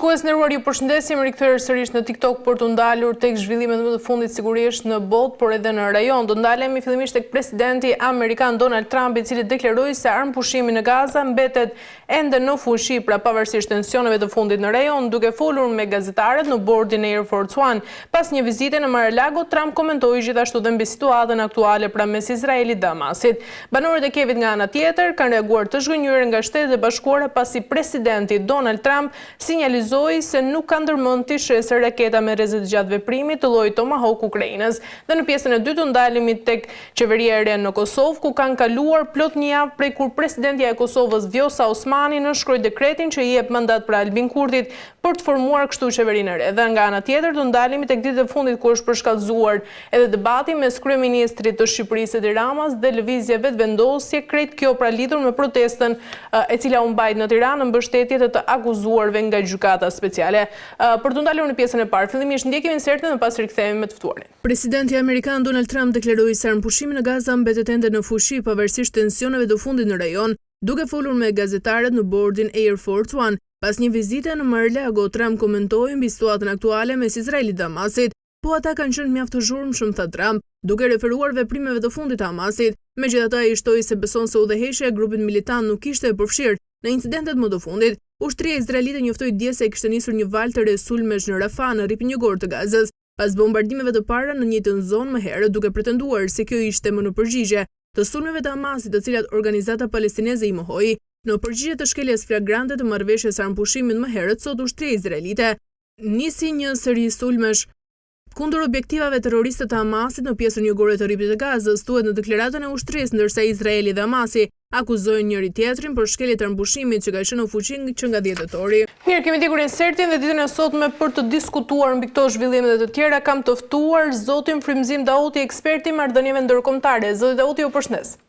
Shikues nderuar, ju përshëndesim, rikthyer sërish në TikTok për të ndalur tek zhvillimet më të fundit sigurisht në botë, por edhe në rajon. Do ndalemi fillimisht tek presidenti amerikan Donald Trump, i cili deklaroi se armpushimi në Gaza mbetet ende në fuqi, pra pavarësisht tensioneve të fundit në rajon, duke folur me gazetarët në bordin e Air Force One. Pas një vizite në Mar-a-Lago, Trump komentoi gjithashtu dhe mbi situatën aktuale pra mes Izraelit dhe Hamasit. Banorët e Kevit nga ana tjetër kanë reaguar të zhgënjur nga Shtetet e Bashkuara pasi presidenti Donald Trump sinjalizoi se nuk ka ndërmend të shesë raketa me rrezet gjatë veprimit të llojit Tomahawk Ukrainës. Dhe në pjesën e dytë ndalemi tek qeveria e re në Kosovë, ku kanë kaluar plot një javë prej kur presidentja e Kosovës Vjosa Osmani nënshkroi dekretin që i jep mandat për Albin Kurtit për të formuar kështu qeverinë e re. Dhe nga ana tjetër do ndalemi tek ditët e fundit ku është përshkallëzuar edhe debati mes kryeministrit të Shqipërisë Edi Ramas dhe lëvizje vetvendosje, krejt kjo pra lidhur me protestën e cila u mbajt në Tiranë në mbështetje të akuzuarve nga gjykata speciale. Për të ndalur në pjesën e parë, fillimisht ndjekim insertin dhe pas rikthehemi me të ftuarin. Presidenti amerikan Donald Trump deklaroi se armpushimi në Gaza mbetet ende në fuqi pavarësisht tensioneve të fundit në rajon, duke folur me gazetarët në bordin Air Force One. Pas një vizite në Mar-a-Lago, Trump komentoi mbi situatën aktuale mes Izraelit dhe Hamasit. Po ata kanë qenë mjaft të zhurmshëm, tha Trump, duke referuar veprimeve të fundit të Hamasit. Megjithatë, ai shtoi se beson se udhëheqja e grupit militant nuk ishte e përfshirë në incidentet më të fundit. Ushtria izraelite njoftoi dje se kishte nisur një valë të re sulmesh në Rafah, në rrip një gor të Gazës, pas bombardimeve të para në njëjtën zonë më herët, duke pretenduar se kjo ishte më në përgjigje të sulmeve të Hamasit, të cilat organizata palestineze i mohoi. Në përgjigje të shkeljes flagrante të marrëveshjes së armpushimit më herët, sot ushtria izraelite nisi një seri sulmesh kundër objektivave terroriste të Hamasit në pjesën jugore të rripit të Gazës, thuhet në deklaratën e ushtrisë, ndërsa Izraeli dhe Hamasi akuzojnë njëri tjetrin për shkelje të armpushimit që ka qenë në fuqi që nga 10 tetori. Mirë, kemi ndjekur insertin dhe ditën e sotme për të diskutuar mbi këto zhvillime dhe të tjera kam të ftuar zotin Frymëzim Dauti, ekspert i marrëdhënieve ndërkombëtare. Zoti Dauti, ju përshëndes.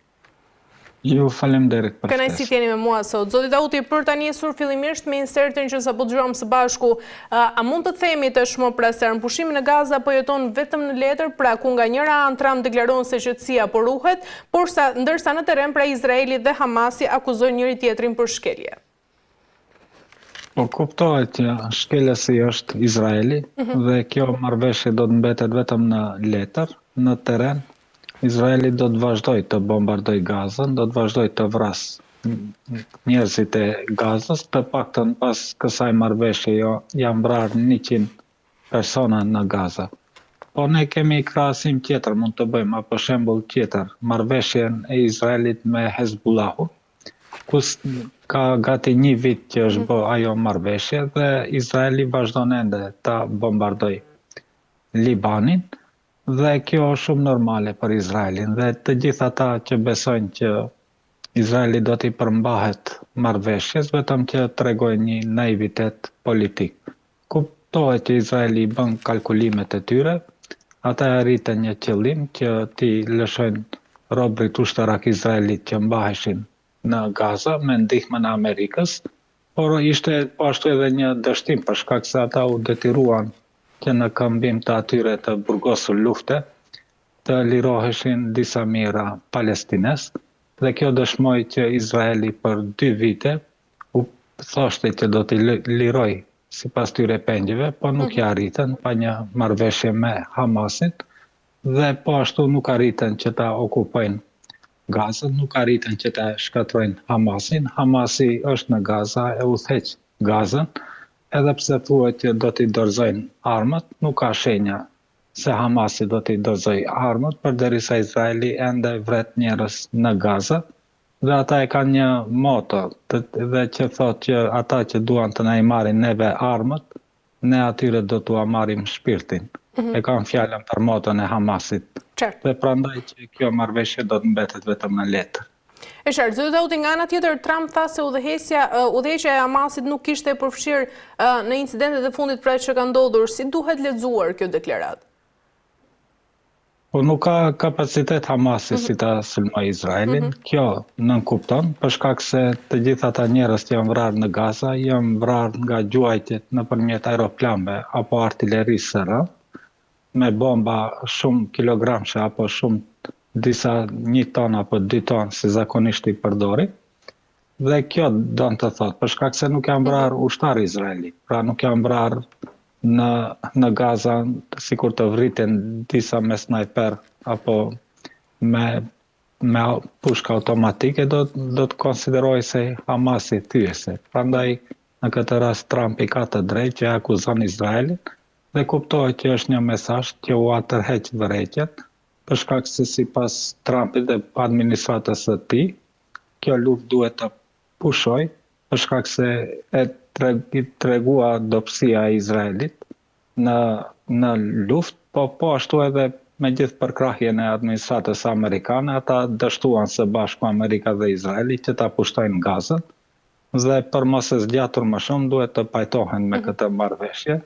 Ju faleminderit për kënaqësi jeni me mua sot. Zoti Dauti, për ta nisur fillimisht me insertin që sapo dëgjuam së bashku, a mund të themi tashmë pra se armpushimi në Gaza po jeton vetëm në letër, pra ku nga njëra anë Trump deklaron se qetësia po ruhet, ndërsa në terren pra Izraeli dhe Hamasi akuzojnë njëri tjetrin për shkelje? Po kuptohet që shkelësi është Izraeli dhe kjo marrëveshje do të mbetet vetëm në letër, në terren. Izraeli do të vazhdoj të bombardoj Gazën, do të vazhdoj të vras njerëzit e Gazës, të paktën pas kësaj marrëveshje janë vrarë 100 persona në Gaza. Po ne kemi krahasim tjetër, mund të bëjmë, apo shembull tjetër, marrëveshjen e Izraelit me Hezbollahu, ku ka gati një vit që është bë ajo marrëveshje dhe Izraeli vazhdon ende ta bombardoj Libanin. Dhe kjo është shumë normale për Izraelin dhe të gjithë ata që besojnë që Izraeli do t'i përmbahet marrëveshjes, vetëm që tregojnë një naivitet politik. Kuptohet që Izraeli bën kalkulimet e tyre, ata arritën një qëllim që t'i lëshojnë robërit ushtarak Izraelit që mbaheshin në Gaza me ndihmën e Amerikës, por ishte po ashtu edhe një dështim për shkak se ata u detyruan që në këmbim të atyre të burgosur lufte, të liroheshin disa mijëra palestines, dhe kjo dëshmoi që Izraeli për 2 vite u thoshte që do t'i liroj sipas tyre pengjeve, po nuk ja arritën pa një marrëveshje me Hamasin, dhe po ashtu nuk arritën që ta okupojnë Gazën, nuk arritën që ta shkatrojnë Hamasin. Hamasi është në Gaza, e udhëheq Gazën, edhe pse thuhet që do t'i dorëzojnë armët, nuk ka shenja se Hamasi do t'i dorëzojë armët, përderisa Izraeli ende vret njerëz në Gaza, dhe ata e kanë një moto, dhe që thotë që ata që duan të na i marrin neve armët, ne atyre do t'u marrim shpirtin. E kanë fjalën për moton e Hamasit. Dhe prandaj që kjo marrëveshje do të mbetet vetëm në letër. E qartë, zoti Dauti, nga ana tjetër Trump tha se udhëheqja e Hamasit nuk kishte përfshirë në incidentet e fundit pra që ka ndodhur. Si duhet lexuar kjo deklaratë? Po nuk ka kapacitet Hamasi si ta sulmoj Izraelin. Kjo nënkupton, për shkak se të gjithë ata njerëz që janë vrarë në Gaza janë vrarë nga gjuajtjet nëpërmjet aeroplanëve apo artillerisë së rrallë, me bomba shumë kilogramshe apo shumë disa 1 ton apo 2 ton si zakonisht i përdori, Dhe kjo do të thotë, për shkak se nuk janë vrarë ushtar izraeli, pra nuk janë vrarë në Gaza, sikur të vriten disa me snajper apo me pushka automatike, do të konsideroj se Hamasi thyese. Prandaj, në këtë rast, Trumpi ka të drejtë që akuzon Izraelin dhe kuptohet që është një mesazh që u atërheq vërejtjet, për shkak se sipas Trumpit dhe administratës së tij, kjo luftë duhet të pushoj, për shkak se e tregua dobësia e Izraelit në luftë, po ashtu edhe me gjithë përkrahjen e administratës amerikane, ata dështuan së bashku Amerika dhe Izraeli që ta pushtojnë Gazën, dhe për mos e zgjatur më shumë duhet të pajtohen me këtë marrëveshje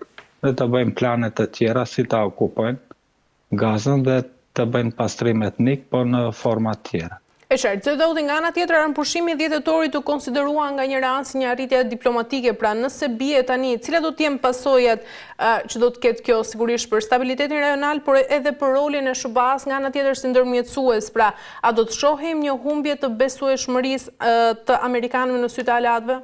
dhe të bëjmë plane të tjera si ta okupojnë Gazën dhe të bëjnë pastrim etnik, po në forma tjera. E qartë, Zoti, nga ana tjetër, rënpushimi 10 tetorit u konsiderua nga një rast si një arritje diplomatike, pra nëse bie tani, cilat do të jenë pasojat që do të ketë kjo sigurisht për stabilitetin rajonal, por edhe për rolin e SBA-s nga ana tjetër si ndërmjetësues, pra a do të shohim një humbje të besueshmërisë të amerikanëve në sy të aleatëve?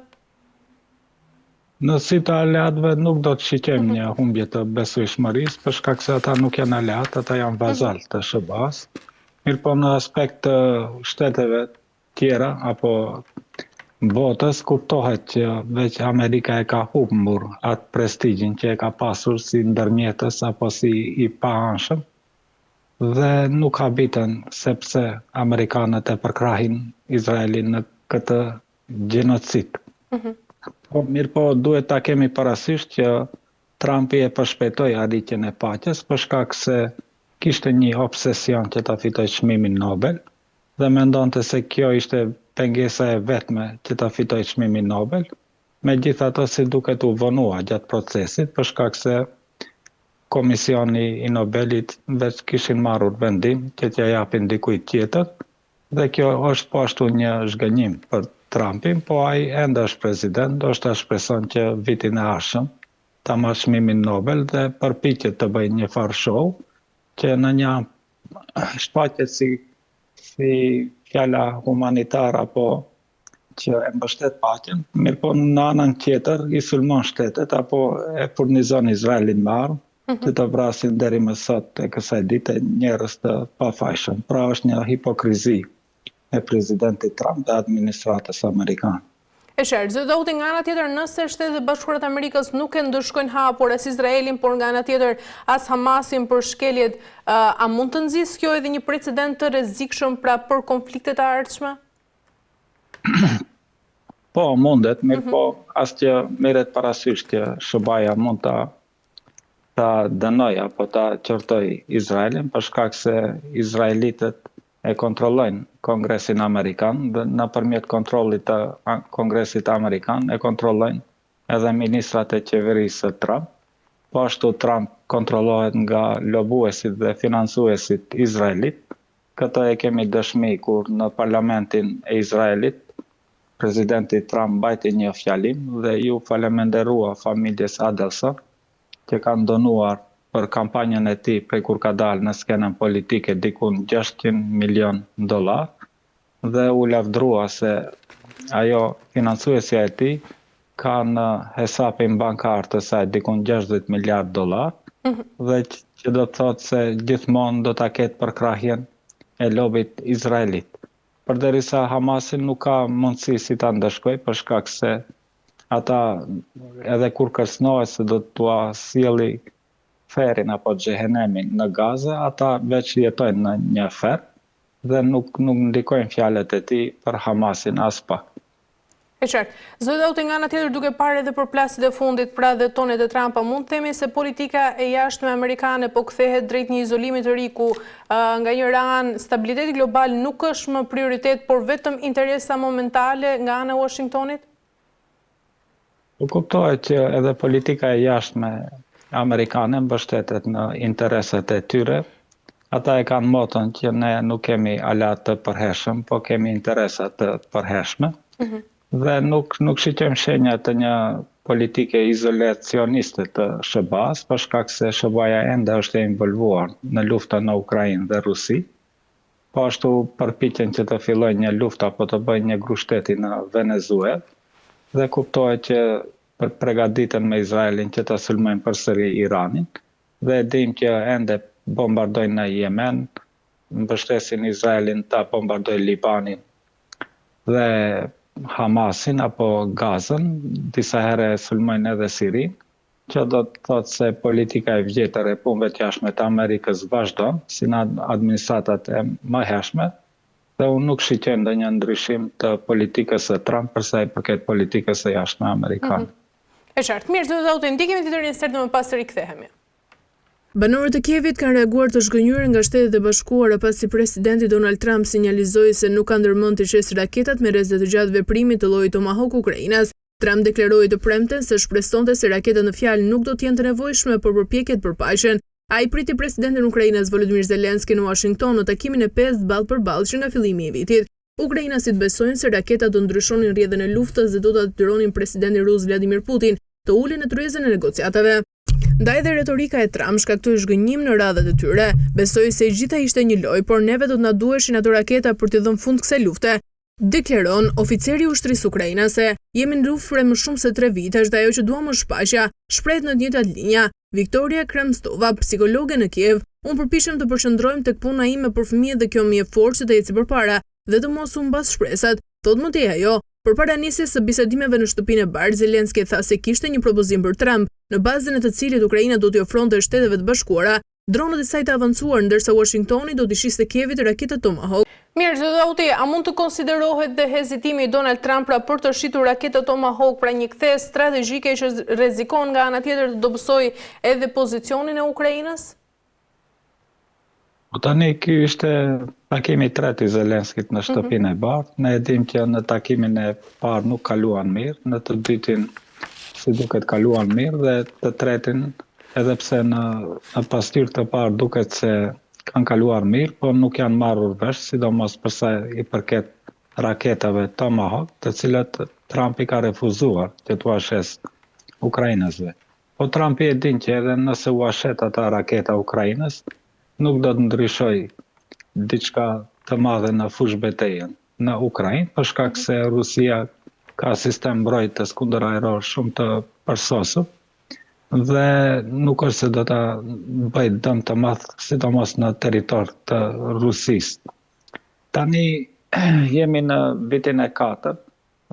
Në sy të aleatëve nuk do të shiqejmë një humbje të besueshmërisë, për shkak se ata nuk janë aleatë, ata janë vazall të SBA-s. Mirë po në aspekt të shteteve tjera, apo botës, kuptohet që veç Amerika e ka humbur atë prestigjin që e ka pasur si ndërmjetës apo si i paanshëm, dhe nuk habiten sepse Amerikanët e përkrahin Izraelin në këtë gjenocid. Po, mirë po duhet ta kemi parasysh që Trumpi e përshpejtoi arritjen e paqes për shkak se kishte një obsesion që ta fitoj çmimin Nobel dhe mendonte se kjo ishte pengesa e vetme që ta fitoj çmimin Nobel, megjithatë si duket u vonua gjatë procesit për shkak se Komisioni i Nobelit veç kishin marrur vendim që t'ja japin dikujt tjetër, dhe kjo është po ashtu një zhgënjim për Trumpin, po ai ende është president, ndoshta shpreson që vitin e ardhshëm ta marrë çmimin Nobel dhe përpiqet të bëjë një farë show që në një shfaqje si fjala humanitar apo që e mbështet paqen, mirë po në anën tjetër i sulmon shtetet apo e furnizon Izraelin me armë që të vrasin deri më sot e kësaj dite njerëz të pafajshëm. Pra është një hipokrizi e presidentit Trump dhe administratës amerikane. E qartë, Zoti, nga ana tjetër, nëse Shtetet e Bashkuara të Amerikës nuk e ndëshkojnë hapur as Izraelin, por nga ana tjetër as Hamasin për shkeljet, a mund të nxjisë kjo edhe një precedent të rrezikshëm pra për konfliktet e ardhshme? Po, mundet, mirë po as që merret parasysh që SBA-ja mund ta dënoj apo ta qortoj Izraelin për shkak se izraelitët e kontrollojnë Kongresin Amerikan dhe nëpërmjet kontrollit të Kongresit Amerikan e kontrollojnë edhe ministrat e qeverisë së Trump. Po ashtu Trump kontrollohet nga lobuesit dhe financuesit izraelit. Këtë e kemi dëshmi kur në parlamentin e Izraelit presidenti Trump mbajti një fjalim dhe ju faleminderua familjes Adelson që kanë donuar për kampanjën e tij prej kur ka dalë në skenën politike dikun $600 milion dhe u lavdrua se ajo financuesja e tij ka në hesapin bankar të saj dikun $60 miliard dhe që do të thotë se gjithmonë do ta ketë përkrahjen e lobit izraelit. Përderisa Hamasin nuk ka mundësi si ta ndëshkoj për shkak se ata edhe kur kërcënohet se do t'ua sjelli ferin apo xhehenemin në Gazë, ata veç jetojnë në një fer dhe nuk ndikojnë fjalët e tij për Hamasin as pak. E qartë. Zoti, nga ana tjetër, duke parë edhe përplasjet e fundit pra dhe tonet e Trumpa, mund të themi se politika e jashtme amerikane po kthehet drejt një izolimi të ri ku nga njëra anë stabiliteti global nuk është më prioritet, por vetëm interesa momentale nga ana e Washingtonit? Po kuptohet që edhe politika e jashtme amerikane mbështetet në interesat e tyre. Ata e kanë moton që ne nuk kemi aleat të përhershëm, po kemi interesat të përhershme. Dhe nuk shiqojmë shenja të një politike izolacioniste të SBA-s, për shkak se SBA-ja ende është e involvuar në luftën në Ukrainë dhe Rusi. po ashtu përpiqen që të fillojë një luftë apo të bëjë një grushteti në Venezuelë dhe kuptohet që përgatiten me Izraelin që të sulmojnë përsëri Iranin dhe dim që ende bombardojnë në Yemen, mbështesin Izraelin ta bombardojë Libanin dhe Hamasin apo Gazën, disa herë sulmojnë edhe Sirin, që do të thotë se politika e vjetër e punëve të jashtme të Amerikës vazhdon, si në administratat e mëhershme, dhe unë nuk shiqen ndonjë ndryshim të politikës së Trump për sa i përket politikës së jashtme amerikane. E qartë, mirë, zoti Dauti, ndikemi ditën e sërtë më pas rikthehemi. Banorët e Kievit kanë reaguar të zhgënjur nga Shtetet e Bashkuara pasi presidenti Donald Trump sinjalizoi se nuk ka ndërmend të qesë raketat me rrezë të gjatë veprimit të llojit Tomahawk Ukrainas. Trump deklaroi të premten se shpresonte se raketat në fjalë nuk do të jenë të nevojshme për përpjekjet për paqen. Ai priti presidentin e Ukrainës Volodymyr Zelenski në Washington në takimin e 5 ballë për ballë që nga fillimi i vitit. Ukrainasit besojnë se raketat do ndryshonin rrjedhën e luftës dhe do ta detyronin presidentin rus Vladimir Putin të ulen në tryezën e negociatave. Ndaj dhe retorika e Trump shkaktoi zhgënjim në radhët e tyre. Besoi se gjitha ishte një lojë, por neve do të na duheshin ato raketa për të dhënë fund kësaj lufte. Deklaron oficeri i ushtrisë ukrainase: "Jemi në luftë më shumë se 3 vitesh dhe ajo që duam është paqja", shpreh në të njëjtat linja Viktoria Kramstova, psikologe në Kiev. "Unë përpiqem të përqendrohem tek puna ime për fëmijët dhe kjo më jep forcë të eci përpara dhe të mos u mbas shpresat", thot më tej ajo. Përpara nisjes së bisedimeve në shtëpinë e Bardh, Zelenski tha se kishte një propozim për Trump, në bazën e të cilit Ukraina do t'i ofronte Shteteve të Bashkuara dronët e saj të avancuar, ndërsa Washingtoni do t'i shiste Kievit raketat Tomahawk. Mirë, zoti Dauti, a mund të konsiderohet dhe hezitimi i Donald Trump për të shitur raketat Tomahawk pra një kthes strategjike që rrezikon nga ana tjetër të dobësojë edhe pozicionin e Ukrainës? Tani ky ishte takimi i tretë i Zelenskit në shtëpinë e Bardh. Ne e dim që në takimin e parë nuk kaluan mirë, në të dytin si duket kaluan mirë dhe të tretin edhe pse në pasqyrë të parë duket se kanë kaluar mirë, por nuk janë marrur vesh, sidomos përsa i përket raketave Tomahawk, të cilat Trump i ka refuzuar që t'u ashes ukrainasve. Po Trumpi e din që edhe nëse u ashet ata raketa Ukrainës, nuk do të ndryshoj diçka të madhe në fush betejën në Ukrainë, për shkak se Rusia ka sistem mbrojtës kundërajror shumë të përsosur dhe nuk është se do ta bëjë dëm të madh sidomos në territor të Rusisë. Tani jemi në vitin e 4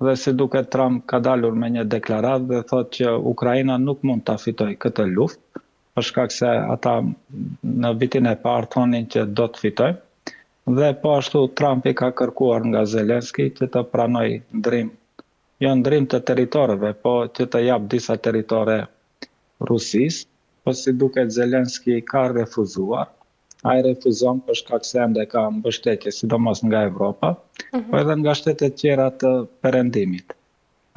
dhe si duket Trump ka dalur me një deklaratë dhe thotë që Ukraina nuk mund ta fitojë këtë luftë, për shkak se ata në vitin e parë thonin që do të fitojë. Dhe po ashtu Trumpi ka kërkuar nga Zelenski që të pranoj ndrim, jo ndrim të territoreve, po që të jap disa territore Rusisë, po si duket Zelenski ka refuzuar. Ai refuzon për shkak se ende ka mbështetje sidomos nga Evropa, po edhe nga shtetet tjera të perëndimit.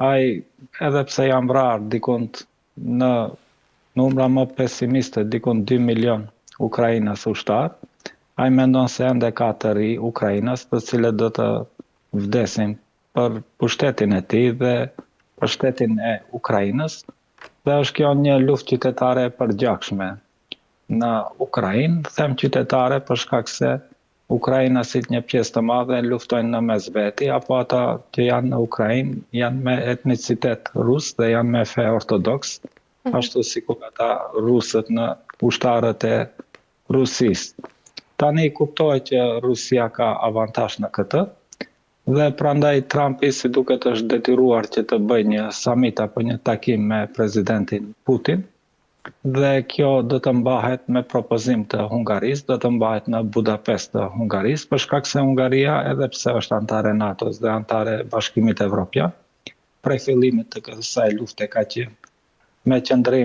Ai edhe pse janë vrarë dikund në numra më pesimiste, dikun 2 milion Ukrainas ushtar, ai mendon se ende ka të ri Ukrainas, të cilët do të vdesin për pushtetin e tij dhe për shtetin e Ukrainës, dhe është kjo një luftë qytetare e përgjakshme në Ukrainë, them qytetare për shkak se ukrainasit një pjesë të madhe luftojnë në mes veti, apo ata që janë në Ukrainë janë me etnicitet rus dhe janë me fe ortodoks, ashtu sikur ata rusët në ushtarët e Rusisë. Tani kuptohet që Rusia ka avantazh në këtë dhe prandaj Trumpi si duket është detyruar që të bëjë një summit apo një takim me presidentin Putin dhe kjo do të mbahet me propozim të Hungarisë, do të mbahet në Budapest të Hungarisë, për shkak se Hungaria edhe pse është antare NATO-s dhe antare Bashkimit Evropian, prej fillimit të kësaj lufte ka qenë me qëndrim